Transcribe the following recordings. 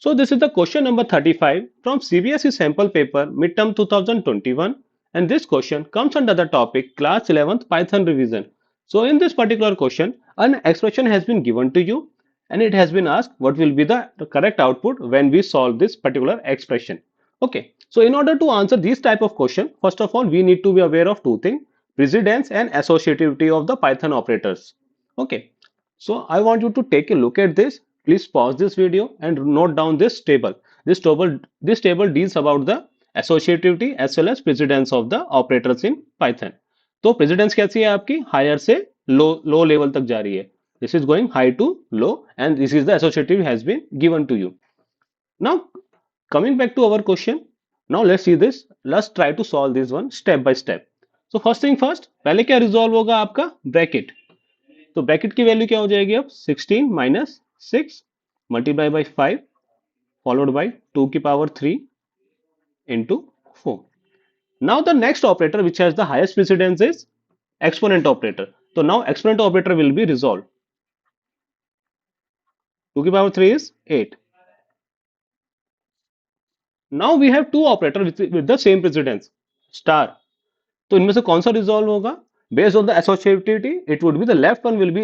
So this is the question number 35 from CBSE sample paper midterm 2021, and this question comes under the topic class 11th Python revision. So in this particular question, an expression has been given to you and it has been asked what will be the correct output when we solve this particular expression. Okay, so in order to answer this type of question, first of all we need to be aware of two things: precedence and associativity of the Python operators. Okay, so I want you to take a look at this. Please pause this video and note down this table. This table deals about the associativity as well as precedence of the operators in Python. तो precedence कैसी है आपकी? Higher से low level तक जा रही है. This is going high to low, and this is the associative has been given to you. Now coming back to our question. Now let's see this. Let's try to solve this one step by step. So first thing first, पहले क्या resolve होगा आपका? Bracket. तो bracket की value क्या हो जाएगी अब? 16 minus 6 multiply by 5 followed by 2 की power 3 into 4. Now the next operator which has the highest precedence is exponent operator. So now exponent operator will be resolved. 2 की power 3 is 8. Now we have two operators with the same precedence star. तो इनमें से कौन सा resolve होगा? Based on the associativity, it would be the left one will be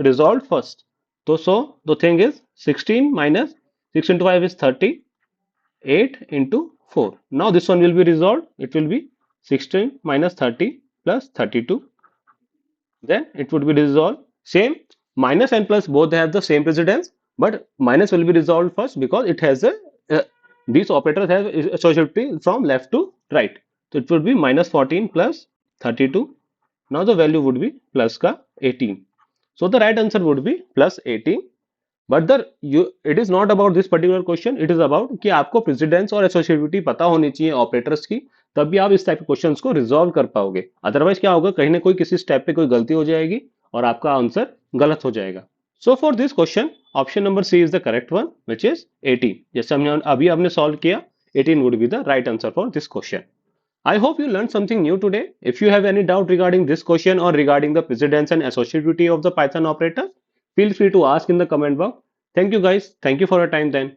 resolved first. So the thing is 16 minus 6 into 5 is 30, 8 into 4. Now this one will be resolved. It will be 16 minus 30 plus 32. Then it would be resolved. Same, minus and plus both have the same precedence, but minus will be resolved first because it has a these operators have associativity from left to right. So it would be minus 14 plus 32. Now the value would be plus का 18. So the right answer would be plus 18. But it is not about this particular question. It is about कि आपको precedence और associativity पता होनी चाहिए operators की, तभी आप इस टाइप के क्वेश्चंस को रिजॉल्व कर पाओगे. अदरवाइज क्या होगा, कहीं ना कोई किसी स्टेप पे कोई गलती हो जाएगी और आपका आंसर गलत हो जाएगा. So for this question option number C is the correct one which is 18. जैसे हमने अभी आपने सॉल्व किया, 18 would be the right answer for this question. I hope you learned something new today. If you have any doubt regarding this question or regarding the precedence and associativity of the Python operator, feel free to ask in the comment box. Thank you guys. Thank you for your time then.